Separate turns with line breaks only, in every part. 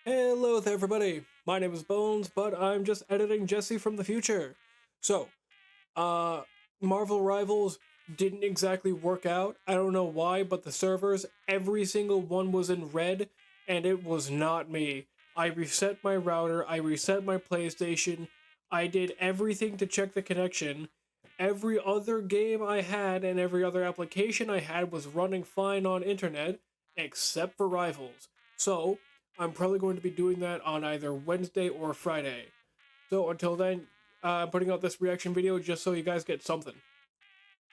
Hello there, everybody. My name is Bones, but I'm just editing Jesse from the future. So, Marvel Rivals didn't exactly work out. I don't know why, but the servers, every single one was in red, and it was not me. I reset my router, I reset my PlayStation, I did everything to check the connection. Every other game I had and every other application I had was running fine on internet, except for Rivals. So, I'm probably going to be doing that on either Wednesday or Friday. So until then, I'm putting out this reaction video just so you guys get something.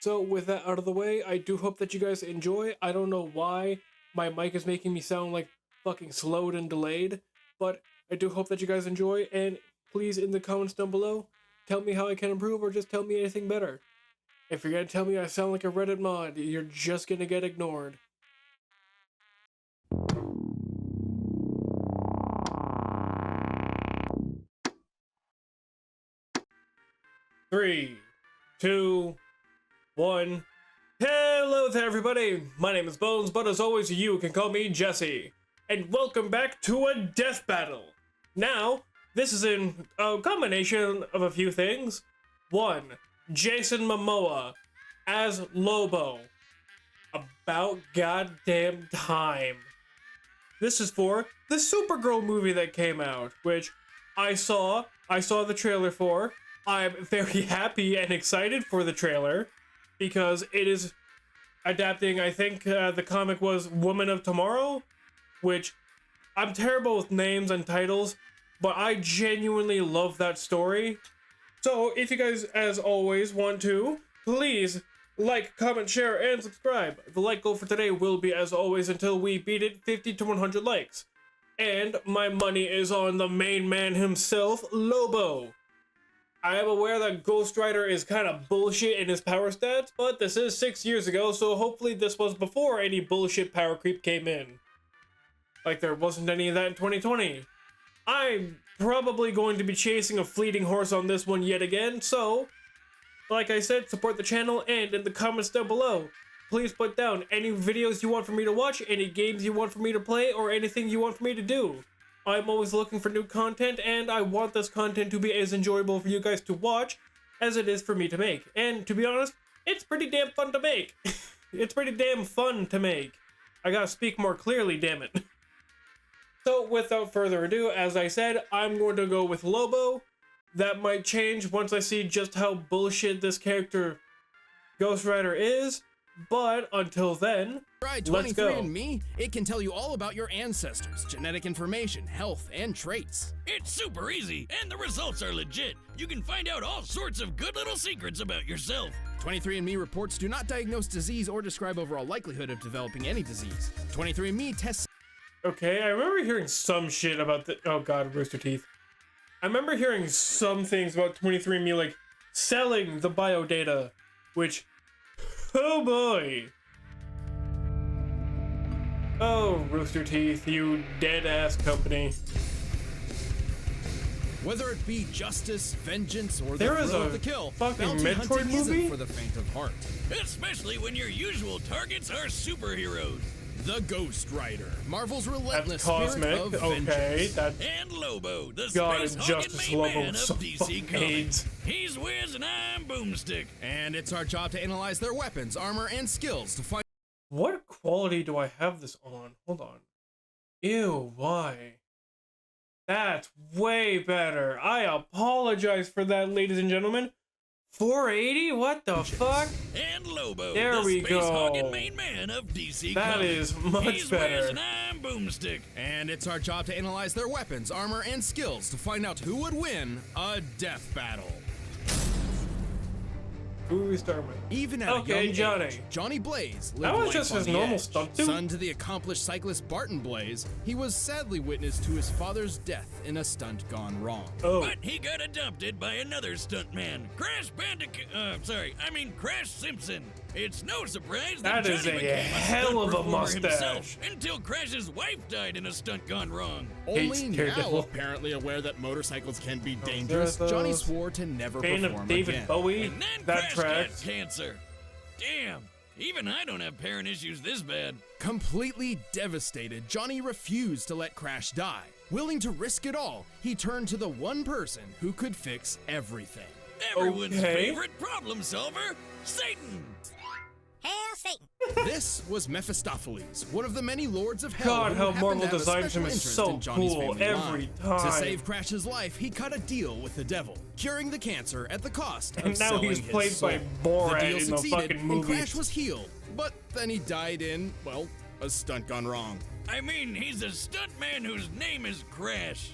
So with that out of the way, I do hope that you guys enjoy. I don't know why my mic is making me sound like fucking slowed and delayed, but I do hope that you guys enjoy, and please in the comments down below, tell me how I can improve or just tell me anything better. If you're gonna tell me I sound like a Reddit mod, you're just gonna get ignored. Three, two, one. Hello there, everybody. My name is Bones, but as always, you can call me Jesse. And welcome back to a death battle. Now, this is in a combination of a few things. One, Jason Momoa as Lobo. About goddamn time. This is for the Supergirl movie that came out, which I saw the trailer for. I'm very happy and excited for the trailer because it is adapting, I think the comic was Woman of Tomorrow, which I'm terrible with names and titles, but I genuinely love that story. So if you guys, as always, want to, please like, comment, share, and subscribe. The like goal for today will be, as always, until we beat it, 50 to 100 likes. And my money is on the main man himself, Lobo. I am aware that Ghost Rider is kind of bullshit in his power stats, but this is 6 years ago, so hopefully this was before any bullshit power creep came in. Like there wasn't any of that in 2020. I'm probably going to be chasing a fleeting horse on this one yet again, so like I said, support the channel, and in the comments down below, please put down any videos you want for me to watch, any games you want for me to play, or anything you want for me to do. I'm always looking for new content, and I want this content to be as enjoyable for you guys to watch as it is for me to make. And to be honest, it's pretty damn fun to make. It's pretty damn fun to make. I gotta speak more clearly, damn it. So without further ado, as I said, I'm going to go with Lobo. That might change once I see just how bullshit this character Ghost Rider is, but until then, let's go.
23andMe, it can tell you all about your ancestors, genetic information, health, and traits.
It's super easy, and the results are legit. You can find out all sorts of good little secrets about yourself.
23andMe reports do not diagnose disease or describe overall likelihood of developing any disease. 23andMe tests...
Okay, I remember hearing some shit about the... Oh god, Rooster Teeth. I remember hearing some things about 23andMe, like, selling the biodata, which... Oh boy! Oh, Rooster Teeth, you dead-ass company.
Whether it be justice, vengeance, or the
There is
thrill
a
of the kill,
fucking
bounty
Metroid
hunting
movie?
isn't for the faint of heart.
Especially when your usual targets are superheroes.
The Ghost Rider, Marvel's
That's
relentless
cosmic,
spirit of
okay,
vengeance.
that's...
And Lobo, the
God, and
space-hogging
Justice
main
Lobo
man
was
of
so
DC
fucking
Comics.
AIDS.
He's Wiz and I'm Boomstick.
And it's our job to analyze their weapons, armor, and skills to find...
What quality do I have this on? Hold on. Ew, why? That's way better. I apologize for that, ladies and gentlemen. 480? What the fuck?
And Lobo,
There
the
we
space-hogging
go.
main man of DC
That
Comics.
is much
He's
better.
Wiz and I'm Boomstick.
And it's our job to analyze their weapons, armor, and skills to find out who would win a death battle.
Who are we starting with?
Even at
Okay,
a young
Johnny.
age, Johnny Blaze lived
That was
life
just
on
his
the
normal
edge.
stunt suit?
Son to the accomplished cyclist Barton Blaze, he was sadly witness to his father's death in a stunt gone wrong.
Oh,
But he got adopted by another stuntman, Crash Simpson. It's no surprise
That
that
is
Johnny
a
became
hell
stunt
of a
performer
mustache.
himself until Crash's wife died in a stunt gone wrong.
Only now,
Daredevil.
apparently aware that motorcycles can be
Oh,
dangerous,
Daredevil.
Johnny swore to never
Bane
perform
of David
again.
Bowie?
And then
That
Crash
tracks.
got cancer. Damn, Even I don't have parent issues this bad.
Completely devastated, Johnny refused to let Crash die. Willing to risk it all, he turned to the one person who could fix everything.
Everyone's
Okay.
favorite problem solver, Satan.
Hail Satan!
This was Mephistopheles, one of the many lords of hell.
God,
who
how
happened
Marvel
to have a
designs him
special
is
interest
so
in Johnny's
cool
family
every
line.
time.
To save Crash's life, he cut a deal with the devil, curing the cancer at the cost of
And now
selling
he's
his
played
soul.
by Borat
the deal
in the
succeeded,
fucking
and
movies.
Crash was healed, but then he died in, well, a stunt gone wrong.
I mean, he's a stuntman whose name is Crash.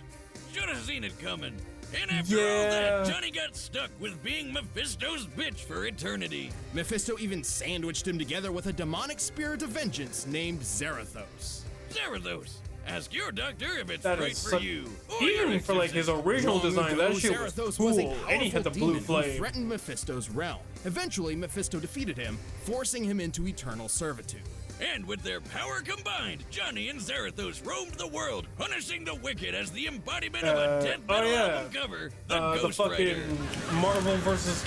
Should have seen it coming. And after all that,
Yeah.
Johnny got stuck with being Mephisto's bitch for eternity.
Mephisto even sandwiched him together with a demonic spirit of vengeance named Zarathos.
Zarathos, ask your doctor if it's
That
right
is
for
such-
you. Or your
Even for like his
exorcist.
original
Long
design,
ago,
that shit was
Zarathos
cool.
was a
And he had the
powerful
blue
demon who
flame.
threatened Mephisto's realm. Eventually, Mephisto defeated him, forcing him into eternal servitude.
And with their power combined, Johnny and Zarathos roamed the world, punishing the wicked as the embodiment of a death
oh,
metal
yeah.
album cover, the
The
Ghost
fucking
Rider.
Marvel versus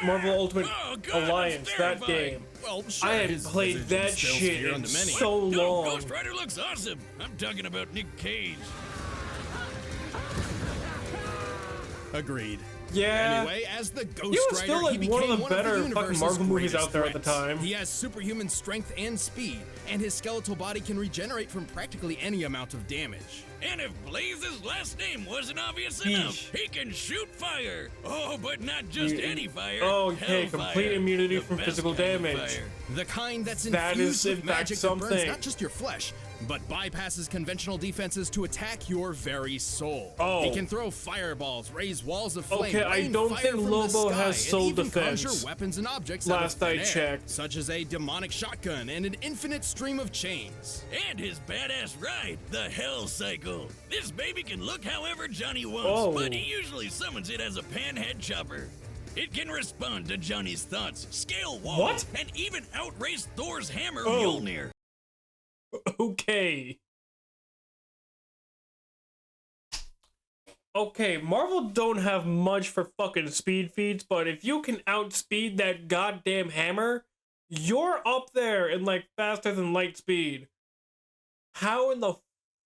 Marvel Ultimate
Oh, God,
Alliance,
that's
that
terrifying.
game.
Well, sure,
I hadn't
his
played
visage
that
instills
shit
fear
in
unto many.
so
No,
long.
Ghost Rider looks awesome. I'm talking about Nick Cage.
Agreed.
Yeah.
Anyway, as the Ghost
He was
Rider,
still
he
like one
became
of the
one
better fucking
universe's
Marvel movies
greatest
out there at the
threats.
time.
He has superhuman strength and speed, and his skeletal body can regenerate from practically any amount of damage.
And if Blaze's last name wasn't obvious
Yeesh.
enough, he can shoot fire. Oh, but not just
You-
any fire.
Okay,
Hellfire.
complete immunity
The
from
best
physical
kind of
damage.
fire.
The kind that's
That
infused
is, in
with
fact,
magic that burns
something.
not just your flesh, but bypasses conventional defenses to attack your very soul.
Oh.
He can throw fireballs, raise walls of flame,
Okay, I
rain
don't
fire
think
from the
Lobo
sky,
has soul
and even
defense.
conjure weapons and objects out
Last
of
I
thin air,
checked.
such as a demonic shotgun and an infinite stream of chains.
And his badass ride, the Hell Cycle. This baby can look however Johnny wants,
Oh.
but he usually summons it as a panhead chopper. It can respond to Johnny's thoughts, scale walls,
What?
and even outrace Thor's hammer
Oh.
Mjolnir.
Okay. Okay, Marvel don't have much for fucking speed feats, but if you can outspeed that goddamn hammer, you're up there in like faster than light speed. How in the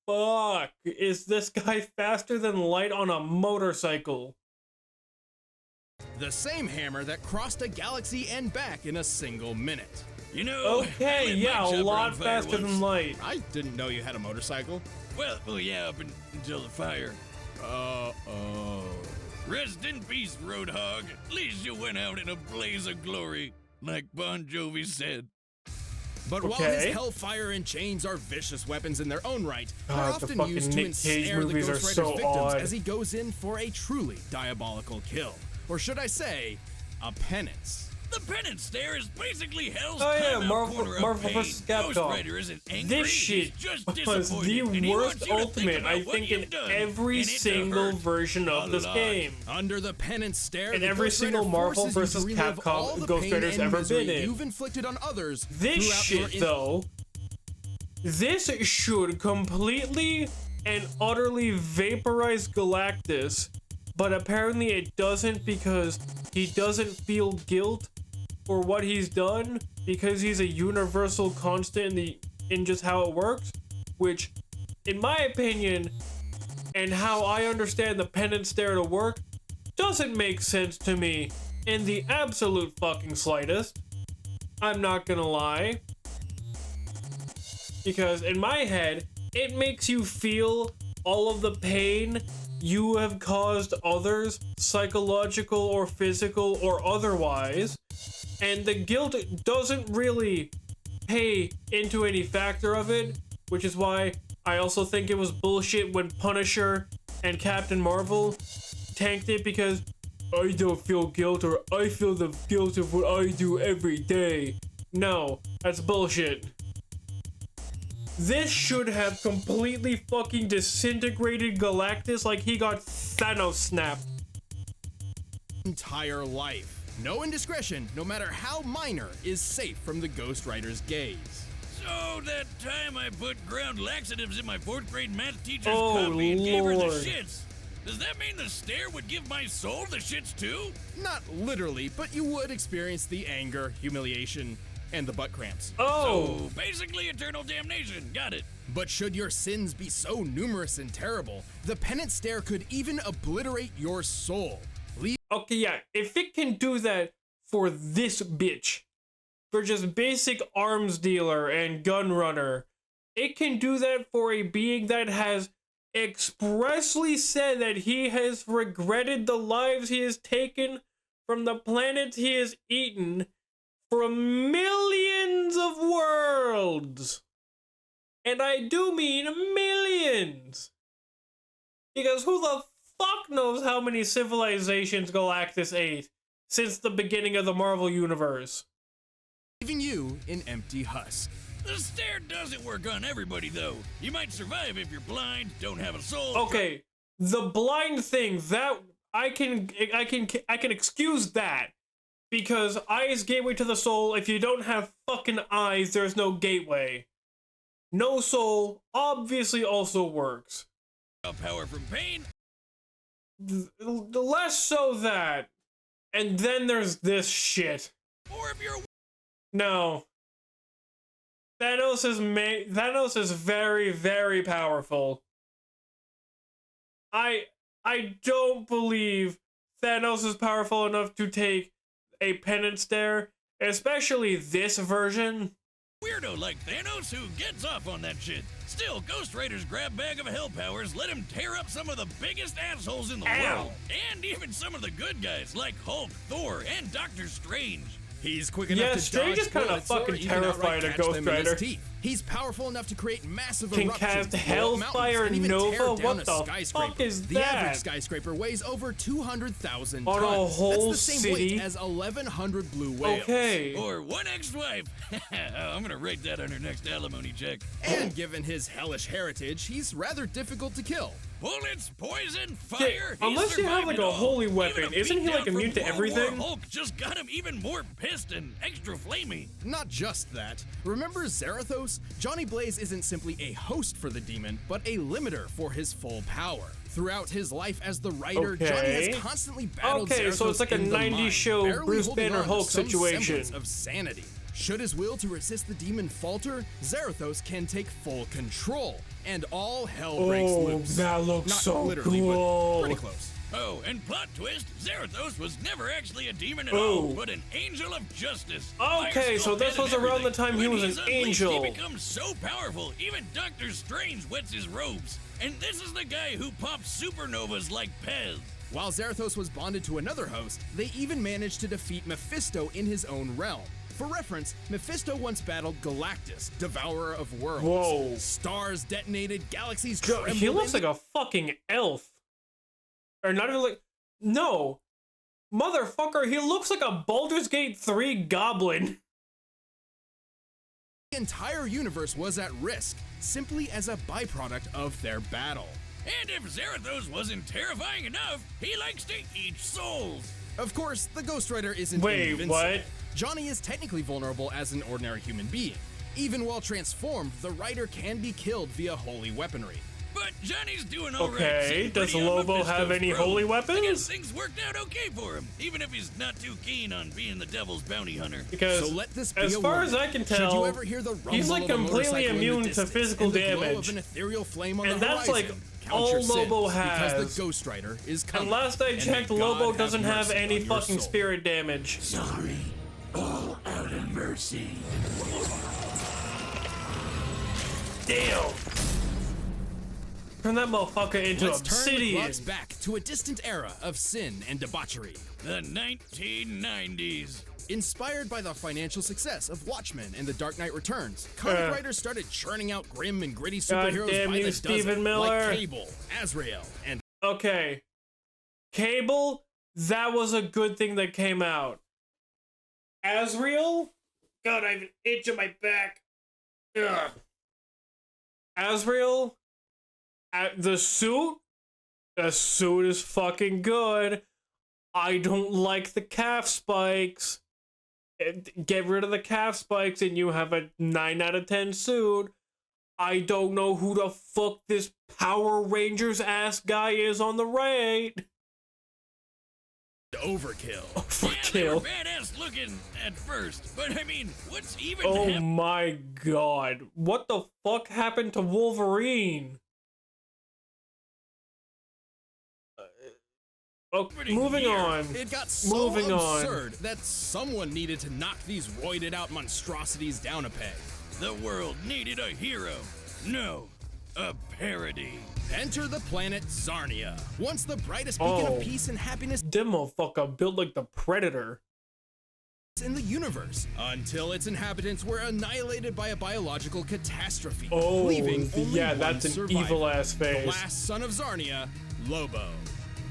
fuck is this guy faster than light on a motorcycle?
The same hammer that crossed a galaxy and back in a single minute.
You know, I
Okay,
lit
yeah,
my
a
chopper
lot
on fire
faster
once.
than light.
I didn't know you had a motorcycle.
Well, yeah, until the fire.
Oh.
Rest in peace, Roadhog. At least you went out in a blaze of glory, like Bon Jovi said.
But while
Okay.
his hellfire and chains are vicious weapons in their own right, they're
God, the
often
fucking
used to
Nick Cage
ensnare the
movies are
Ghost Rider's
so
victims
odd.
as he goes in for a truly diabolical kill. Or should I say, a penance.
The penance stare is basically Hell's
Oh, yeah,
timeout
Marvel-
corner of
Marvel
pain.
vs. Capcom.
Ghost Rider isn't angry,
This shit
he's just
was
disappointed,
the
and he wants
worst
you to think
ultimate,
about
I
what
think, in
you've done,
every
and it's a
single
hurt
version of
a
this
lot.
game.
Under the penance stare,
And
the
every
Ghost
single
Rider
Marvel
forces you to
versus
relive
Capcom
all the
Ghost
pain
Rider's
and
ever
misery
been in.
you've inflicted on others
This
throughout your
shit, though, this should completely and utterly vaporize Galactus, but apparently it doesn't because he doesn't feel guilt for what he's done because he's a universal constant in just how it works, which, in my opinion, and how I understand the penance stare to work, doesn't make sense to me in the absolute fucking slightest. I'm not gonna lie. Because in my head, it makes you feel all of the pain you have caused others, psychological or physical or otherwise, and the guilt doesn't really pay into any factor of it, which is why I also think it was bullshit when Punisher and Captain Marvel tanked it because I don't feel guilt or I feel the guilt of what I do every day. No, that's bullshit. This should have completely fucking disintegrated Galactus like he got Thanos snapped.
entire life. No indiscretion, no matter how minor, is safe from the Ghost Rider's gaze.
So that time I put ground laxatives in my 4th grade math teacher's
Oh,
coffee and gave her the
Lord.
shits. Does that mean the stare would give my soul the shits too?
Not literally, but you would experience the anger, humiliation, and the butt cramps.
Oh,
So basically eternal damnation. Got it.
But should your sins be so numerous and terrible, the penance stare could even obliterate your soul.
okay, yeah. If it can do that for this bitch, for just basic arms dealer and gun runner, it can do that for a being that has expressly said that he has regretted the lives he has taken from the planets he has eaten from millions of worlds. And I do mean millions. Because who the fuck knows how many civilizations Galactus ate since the beginning of the Marvel Universe?
Leaving you an empty husk.
The stare doesn't work on everybody, though. You might survive if you're blind, don't have a soul.
Okay, the blind thing, that I can excuse that, because eyes gateway to the soul. If you don't have fucking eyes, there's no gateway. No soul obviously also works.
Power from pain.
The less so that, and then there's this shit.
Or if you're
No. Thanos is very, very powerful. I don't believe Thanos is powerful enough to take a penance stare, especially this version.
weirdo like Thanos who gets off on that shit. Still, Ghost Rider's grab bag of hell powers let him tear up some of the biggest assholes in the world. And even some of the good guys like Hulk, Thor, and Doctor Strange.
He's quick enough to
Strange
dodge
is kinda
bullets or
fucking
even outright
terrified of
catch
Ghost
them in his
Rider.
teeth. He's powerful enough to create massive
Can
eruptions,
cast
blow up
Hellfire
mountains, and even
Nova?
tear down
What
a
the
skyscraper.
fuck is
the
that?
average skyscraper weighs over 200,000
On a
tons.
whole
That's the same
city?
weight as 1,100 blue whales.
Okay.
Or one ex-wife. I'm gonna write that on her next alimony check.
And given his hellish heritage, he's rather difficult to kill.
Bullets, poison,
Yeah,
fire.
unless you have like a holy weapon, isn't he like immune to everything?
Hulk just got him even more pissed and extra flamey.
Not just that. Remember Zarathos? Johnny Blaze isn't simply a host for the demon, but a limiter for his full power. Throughout his life as the writer, Johnny
Okay.
has constantly battled
Okay, so it's
Zarathos
like a
in the
90s
mind,
show
barely
Bruce
holding
Banner
on to
Hulk
some
situation.
semblance of sanity. Should his will to resist the demon falter, Zarathos can take full control, and all hell breaks
Oh,
loose.
that looks
Not
so
literally,
cool.
but pretty close.
Oh, and plot twist, Zarathos was never actually a demon at
Ooh.
all, but an angel of justice.
Okay, so
Fire
this
skull
was
and
around the
everything.
time he
When
was
he's
an
unleashed,
angel.
He becomes so powerful, even Doctor Strange wets his robes. And this is the guy who pops supernovas like Pez.
While Zarathos was bonded to another host, they even managed to defeat Mephisto in his own realm. For reference, Mephisto once battled Galactus, devourer of worlds.
Whoa.
Stars detonated, galaxies
Joe,
trembled.
he looks
and
like a fucking elf. Or not even like... No. Motherfucker, he looks like a Baldur's Gate 3 goblin.
the entire universe was at risk, simply as a byproduct of their battle.
And if Zarathos wasn't terrifying enough, he likes to eat souls.
Of course, the Ghost Rider isn't
Wait,
invincible.
what?
Johnny is technically vulnerable as an ordinary human being. Even while transformed, the Rider can be killed via holy weaponry.
But Johnny's doing all right.
Okay,
sitting
does
pretty on
Lobo have
Mephisto's
any
throne.
holy
I
weapons?
guess things worked out okay for him, even if he's not too keen on being the devil's bounty hunter.
Because
So let this be
as
a
far
warning.
as I can
Should
tell,
you ever hear the rumble
he's like
of a
completely
motorcycle in the
immune to
distance
physical
and the glow
damage.
of an ethereal flame on
And
the
that's,
horizon,
like,
count
all
your sins,
Lobo
because
has.
the Ghost Rider is coming.
And last I
and
checked,
may
Lobo
God
doesn't have
mercy
any
on your
fucking
soul.
spirit damage.
Sorry, all out of mercy.
Damn. Turn that motherfucker into
Let's turn the
obsidian.
clocks back to a distant era of sin and debauchery.
The 1990s.
Inspired by the financial success of Watchmen and The Dark Knight Returns, comic writers started churning out grim and gritty superheroes
Goddamn
by
you,
the
Stephen
dozen,
Miller.
like Cable, Azrael, and
Okay. Cable, that was a good thing that came out. Azrael? God, I have an itch on my back. Ugh. Azrael? The suit? The suit is fucking good. I don't like the calf spikes. Get rid of the calf spikes and you have a 9 out of 10 suit. I don't know who the fuck this Power Rangers ass guy is on the right.
Overkill.
Yeah, they were
Overkill.
badass looking at first, but I mean, what's even
Oh
happening?
my god. What the fuck happened to Wolverine? Okay, moving on.
It got so
Moving on.
absurd that someone needed to knock these roided out monstrosities down a peg.
The world needed a hero. No, a parody.
Enter the planet Zarnia, once the brightest beacon
Oh.
of peace and happiness
Them motherfucker built like the Predator.
in the universe, until its inhabitants were annihilated by a biological catastrophe,
Oh,
leaving only
yeah,
one
that's an
survivor,
evil-ass
the
face.
last son of Zarnia, Lobo.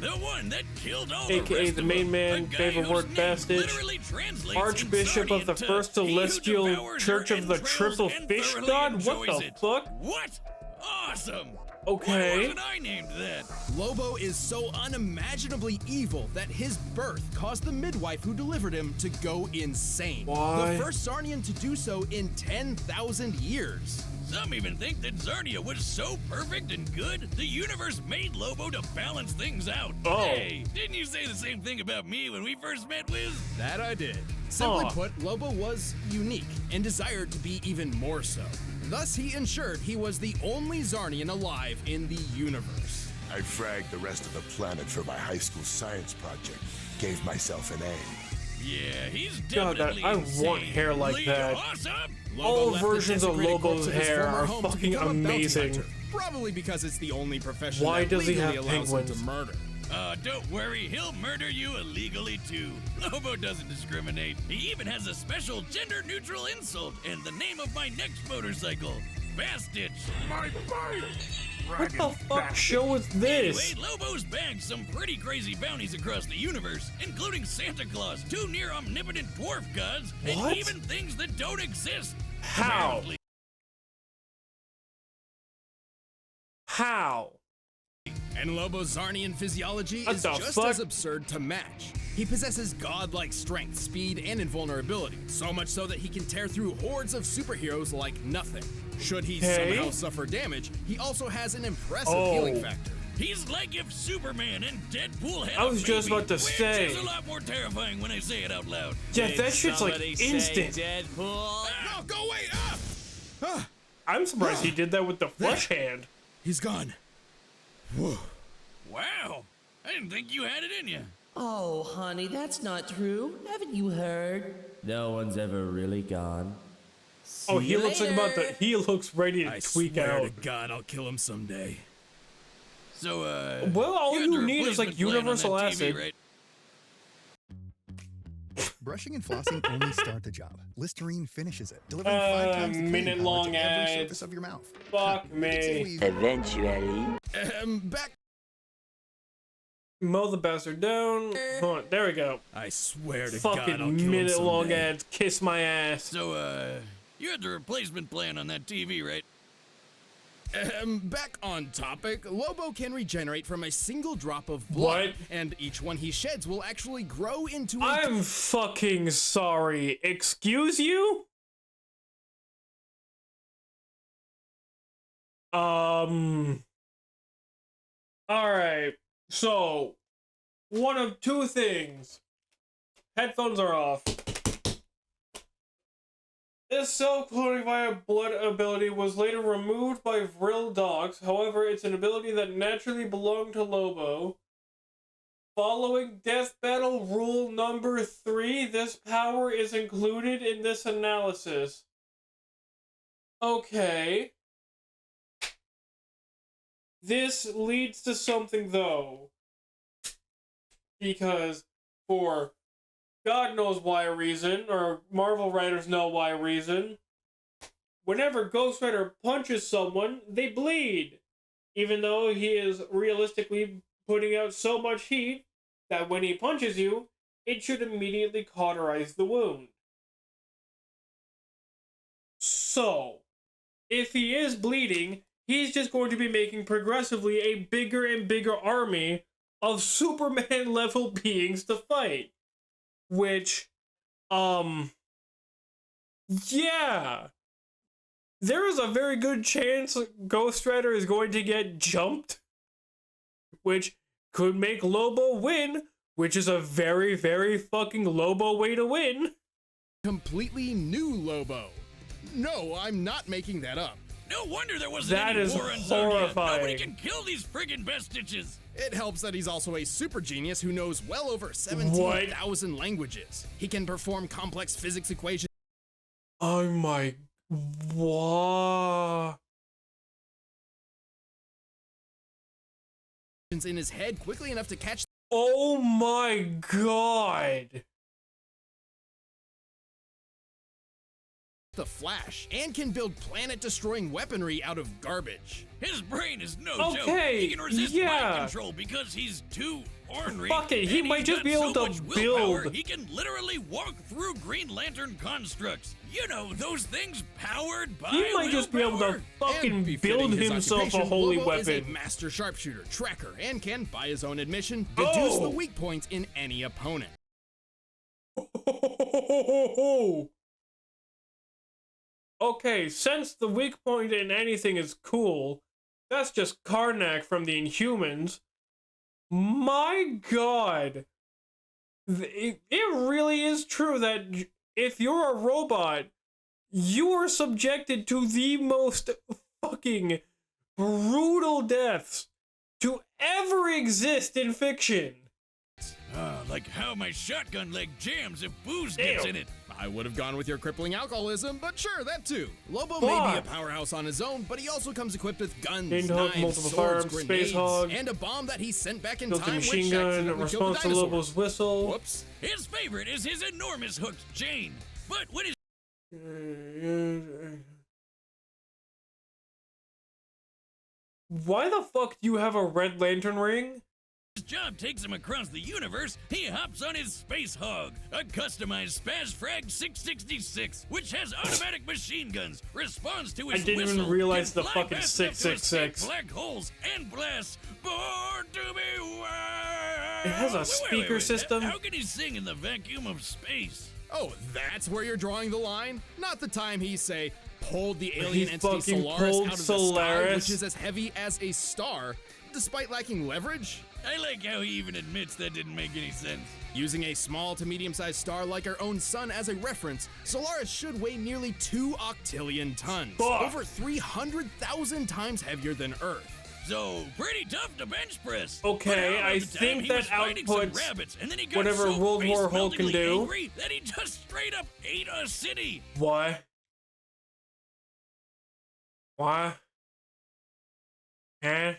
The one that killed all
AKA
the rest
the
of
main
them.
man,
A guy
favorite
whose
word
name
bastard,
literally translates
Archbishop
in
of the
Sardian
First
to, "He who
Celestial
devours
Church
your
of the
entrails
Triple
and
Fish
thoroughly
God? What
enjoys
the
it."
fuck?
What? Awesome!
Okay.
Why wasn't I named that?
Lobo is so unimaginably evil that his birth caused the midwife who delivered him to go insane.
Why?
The first Zarnian to do so in 10,000 years.
Some even think that Zarnia was so perfect and good, the universe made Lobo to balance things out.
Oh.
Hey, didn't you say the same thing about me when we first met, Wiz?
That I did. Simply
Aw.
put, Lobo was unique and desired to be even more so. Thus, he ensured he was the only Zarnian alive in the universe.
I fragged the rest of the planet for my high school science project. Gave myself an A.
Yeah, he's
God,
definitely
I
insane.
want hair like
Lee,
that.
Awesome!
Lobo
All
left the
versions of
desecrated
Lobo's
corpse his
hair
former
are
home to
fucking
become a bounty
amazing.
hunter, probably because it's the only profession
Why
that
does he
legally
have
allows him
penguins?
to murder.
Don't worry, he'll murder you illegally too. Lobo doesn't discriminate. He even has a special gender-neutral insult in the name of my next motorcycle, Bastitch.
My bike!
What the fuck show is this?
Anyway, Lobo's bagged some pretty crazy bounties across the universe, including Santa Claus, two near omnipotent dwarf gods,
What?
and even things that don't exist.
How?
Apparently.
How?
And Lobo's Zarnian physiology
What
is
the
just
fuck?
as absurd to match. He possesses godlike strength, speed, and invulnerability, so much so that he can tear through hordes of superheroes like nothing. Should he
Okay.
somehow suffer damage, he also has an impressive
Oh.
healing factor.
He's like if Superman and Deadpool had
I was
a
just
baby,
about to
which
say.
is a lot more terrifying when I say it out loud.
Yeah, that shit's like instant.
Deadpool.
No, go away! Ah!
I'm surprised he did that with the flush hand.
He's gone. Whoa.
Wow, I didn't think you had it in you.
Oh, honey, that's not true. Haven't you heard? No one's ever really gone.
Oh,
See
he
you
looks like about to.
later.
He looks ready to
I
tweak
swear
out.
to God, I'll kill him someday.
So,
Well, all
had
you
the
need is, like,
replacement plan on
universal
that
acid.
TV, right?
Brushing and flossing only start the job. Listerine finishes it, delivering 5 times the cleaning power
minute-long
to every
ads.
surface of your mouth.
Fuck me.
It's
Eventually.
Back.
Mow the bastard down. Hold on, there we go.
I swear to God, I'll kill
Fucking
him
minute-long
someday.
ads. Kiss my ass.
So, you had the replacement plan on that TV, right?
Back on topic, Lobo can regenerate from a single drop of blood,
What?
and each one he sheds will actually grow into a
I'm fucking sorry. Excuse you? Alright. So, one of two things. Headphones are off. This self-cloning via blood ability was later removed by Vril dogs. However, it's an ability that naturally belonged to Lobo. Following Death Battle Rule number 3, this power is included in this analysis. Okay. This leads to something, though. Because for God knows why reason, or Marvel writers know why reason, whenever Ghost Rider punches someone, they bleed. Even though he is realistically putting out so much heat that when he punches you, it should immediately cauterize the wound. So, if he is bleeding, he's just going to be making progressively a bigger and bigger army of Superman level beings to fight. Which, yeah. there is a very good chance Ghost Rider is going to get jumped, which could make Lobo win, which is a very, very fucking Lobo way to win.
Completely new Lobo. No, I'm not making that up.
No wonder there wasn't
That
any
is
war on Zarnia.
horrifying.
Nobody can kill these friggin' bestitches.
It helps that he's also a super genius who knows well over 17,000 languages. He can perform complex physics equations
Oh my, what?
in his head quickly enough to catch
Oh my god.
the Flash, and can build planet-destroying weaponry out of garbage.
His brain is no joke.
Okay,
He can resist
yeah.
mind control because he's too ornery.
Fuck it, he
and
might
he's
just
got
be able
so
to
much willpower,
build.
He can literally walk through Green Lantern constructs. You know, those things powered by
He might just be able to
willpower.
fucking
And befitting
build
his
himself a
occupation,
holy
Lobo is a
weapon.
master sharpshooter, tracker, and can, by his own admission, deduce
Oh.
the weak points in any opponent.
Okay, since the weak point in anything is cool, that's just Karnak from the Inhumans. My god. It really is true that if you're a robot, you are subjected to the most fucking brutal deaths to ever exist in fiction.
Like how my shotgun leg jams if booze gets
Damn.
in it.
I would have gone with your crippling alcoholism, but sure, that too. Lobo
Fuck.
may be a powerhouse on his own, but he also comes equipped with guns,
Chain hog,
knives,
multiple
swords,
firearms,
grenades,
space hog,
and a bomb that he sent back in
built-in
time
machine
which
gun,
accidentally killed the
response to
dinosaur.
Lobo's whistle.
Whoops.
His favorite is his enormous hooked chain. But when his
Why the fuck do you have a Red Lantern ring?
job takes him across the universe, he hops on his Space Hog, a customized Spaz Frag 666, which has automatic machine guns, responds to his
I didn't even
whistle,
realize
can
the
fly
fucking
fast enough to escape
666.
black holes, and blasts Born to be Wild.
It has a
Wait,
speaker
wait.
system?
How can he sing in the vacuum of space?
Oh, that's where you're drawing the line? Not the time he, say, pulled the
He
alien entity
fucking
Solaris
pulled
out of the sky,
Solaris?
which is as heavy as a star, despite lacking leverage?
I like how he even admits that didn't make any sense.
Using a small to medium-sized star like our own sun as a reference, Solaris should weigh nearly 2 octillion tons,
Fuck.
over 300,000 times heavier than Earth.
So, pretty tough to bench press.
Okay,
But how
I
about the time
think
he
that
was fighting some
outputs
rabbits, and then he got
whatever
so
World War Hulk can
face-meltingly
do.
angry that he just straight up ate a city.
Why? Why? Huh?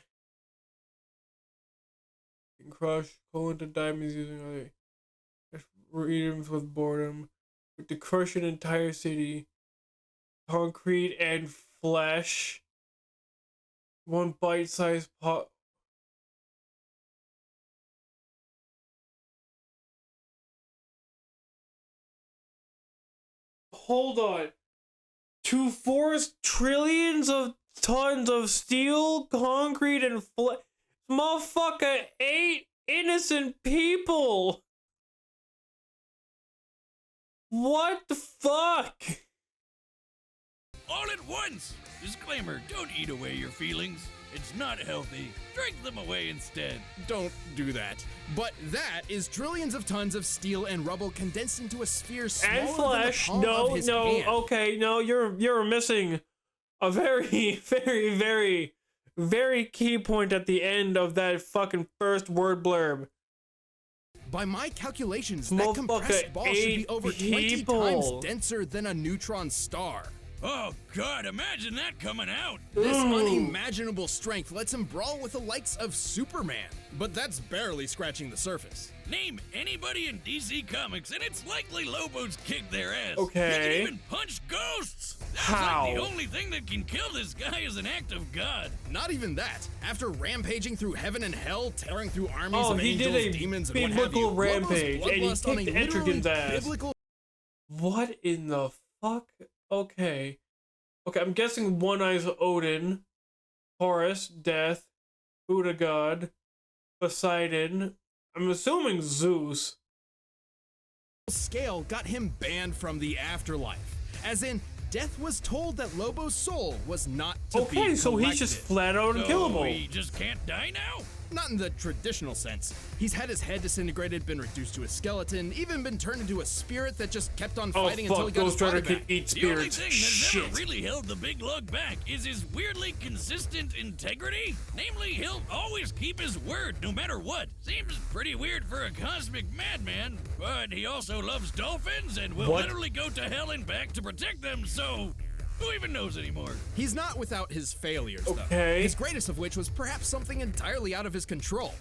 Can crush coal into diamonds using other readings with boredom. To crush an entire city. Concrete and flesh. One bite-sized pot. Hold on. To force trillions of tons of steel, concrete, and flesh. Motherfucker ate innocent people. What the fuck?
All at once. Disclaimer, don't eat away your feelings. It's not healthy. Drink them away instead.
Don't do that. But that is trillions of tons of steel and rubble condensed into a sphere smaller
And
than
flesh.
the palm
No,
of his
no.
hand.
Okay, no. You're missing a very, very, very, very key point at the end of that fucking first word blurb.
By my calculations,
Motherfucker
that compressed ball should be
ate
over 20
people.
times denser than a neutron star.
Oh, God, imagine that coming out.
This unimaginable strength lets him brawl with the likes of Superman. But that's barely scratching the surface.
Name anybody in DC Comics, and it's likely Lobo's kicked their ass.
Okay.
He can even punch ghosts. Sounds
How?
like the only thing that can kill this guy is an act of God.
Not even that. After rampaging through heaven and hell, tearing through armies
Oh,
of
he
angels,
did a
demons, and what have you,
biblical rampage,
Lobo's
and he
bloodlust on
kicked
a literally
Etrigan's ass.
biblical
What in the fuck? Okay. Okay, I'm guessing One Eye's Odin, Horus, Death, Buddha God, Poseidon. I'm assuming Zeus.
scale got him banned from the afterlife. As in, Death was told that Lobo's soul was not to be
Okay, so he's just
collected.
flat out unkillable.
He just can't die now?
Not in the traditional sense. He's had his head disintegrated, been reduced to a skeleton, even been turned into a spirit that just kept on
Oh
fighting until he
fuck,
got his
Ghost Rider
body
can
back.
eat
The only
spirits.
thing that's
Shit.
ever really held the big lug back is his weirdly consistent integrity. Namely, he'll always keep his word no matter what. Seems pretty weird for a cosmic madman, but he also loves dolphins and will
What?
literally go to hell and back to protect them, so who even knows anymore?
He's not without his failures, though.
Okay.
His greatest of which was perhaps something entirely out of his control.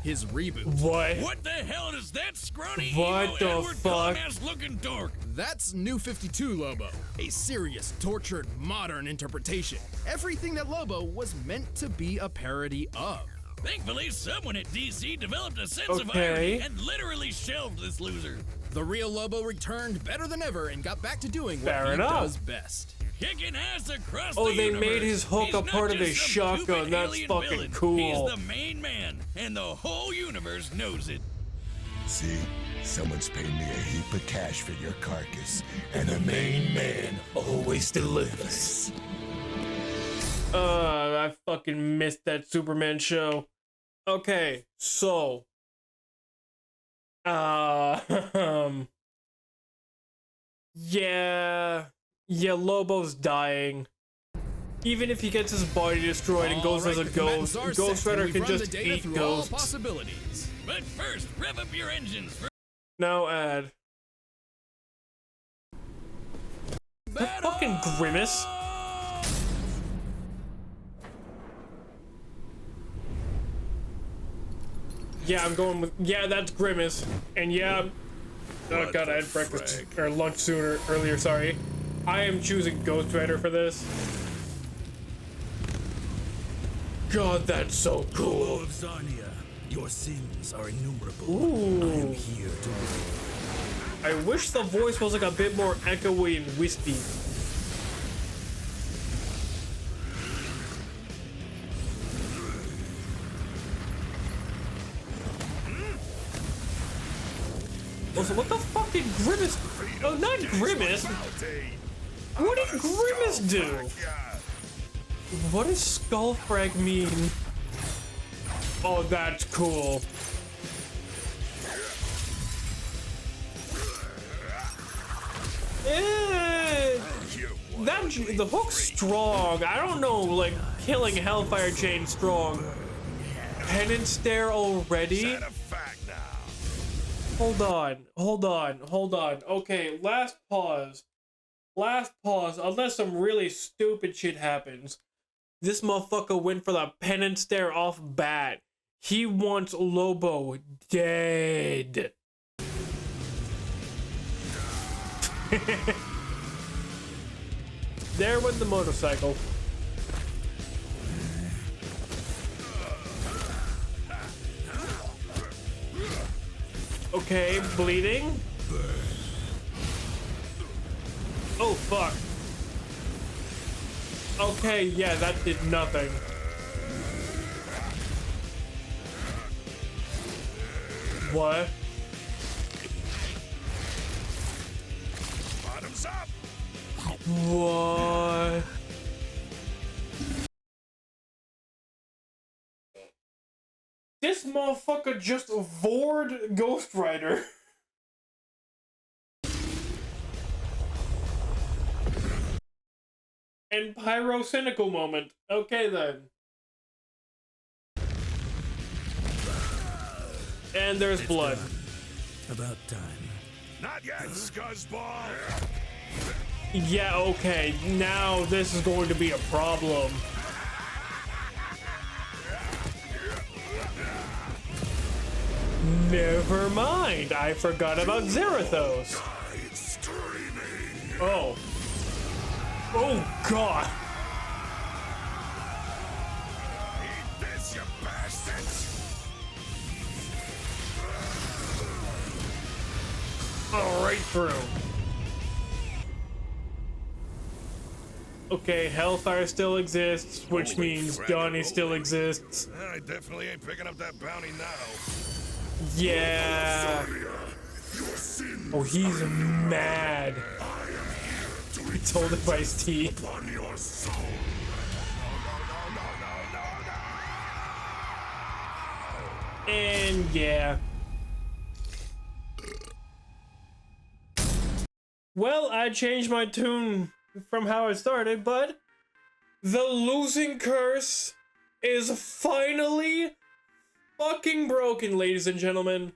His reboot.
What?
What the hell is that scrawny,
What
emo,
the
Edward
fuck?
Cullen-ass looking dork?
That's New 52 Lobo, a serious, tortured, modern interpretation. Everything that Lobo was meant to be a parody of.
Thankfully, someone at DC developed a sense of
Okay.
irony and literally shelved this loser.
The real Lobo returned better than ever and got back to doing what
Fair
he
enough.
does best.
Kicking ass across
Oh,
the
they
universe.
made his hook
He's
a
not
part of
just
his
some
shotgun.
stupid
That's
alien
fucking
villain.
cool.
He's the main man, and the whole universe knows it.
See, someone's paying me a heap of cash for your carcass, and the main man always delivers.
I fucking missed that Superman show. Okay, so yeah, Lobo's dying. Even if he gets his body destroyed and goes as a ghost, Ghost Rider can just eat
all
ghosts.
possibilities.
But first, rev up your engines for
Now add. That fucking Grimace. Yeah, I'm going with, yeah, that's Grimace. And yeah, oh god, I had breakfast, or lunch earlier, sorry. I am choosing Ghost Rider for this. God, that's so cool.
of Zarnia, your sins are innumerable.
Ooh.
I am here to
I wish the voice was like a bit more echoey and wispy. Also, what the fuck did Grimace? Oh, not Grimace. What did Grimace do? What does Skullfrag mean? Oh, that's cool. The hook's strong. I don't know, like, killing Hellfire Chain strong. Penance Stare already? Hold on. Okay, last pause. Unless some really stupid shit happens. This motherfucker went for the Penance Stare off bat. He wants Lobo dead. There went the motorcycle. Okay, bleeding. Oh, fuck. Okay, yeah, that did nothing. What?
Bottoms up!
What? This motherfucker just vored Ghost Rider. And Pyro Cynical moment. Okay then. And there's blood.
about time.
Not yet, scuzzball!
Yeah, okay. Now this is going to be a problem. Never mind. I forgot about Zarathos. Oh. Oh, God.
Eat this, you bastards!
Oh, right through. Okay, Hellfire still exists, which
Holy
means
crap,
Donnie
holy.
still exists.
I definitely ain't picking up that bounty now.
Yeah. Oh, he's mad. Told it by his teeth.
On your soul.
And yeah. Well, I changed my tune from how I started, but the losing curse is finally fucking broken, ladies and gentlemen.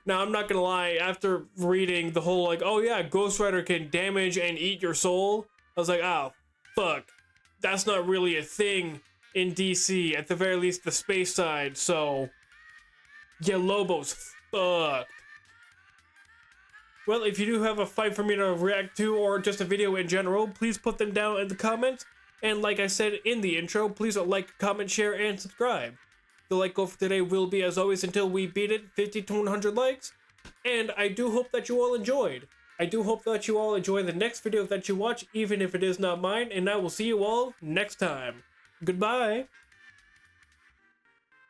Now, I'm not gonna lie, after reading the whole, like, oh yeah, Ghost Rider can damage and eat your soul, I was like, oh, fuck. That's not really a thing in DC, at the very least the space side, so yeah, Lobo's fucked. Well, if you do have a fight for me to react to, or just a video in general, please put them down in the comments. And like I said in the intro, please like, comment, share, and subscribe. The like goal for today will be, as always, until we beat it, 50 to 100 likes. And I do hope that you all enjoyed. I do hope that you all enjoy the next video that you watch, even if it is not mine. And I will see you all next time. Goodbye.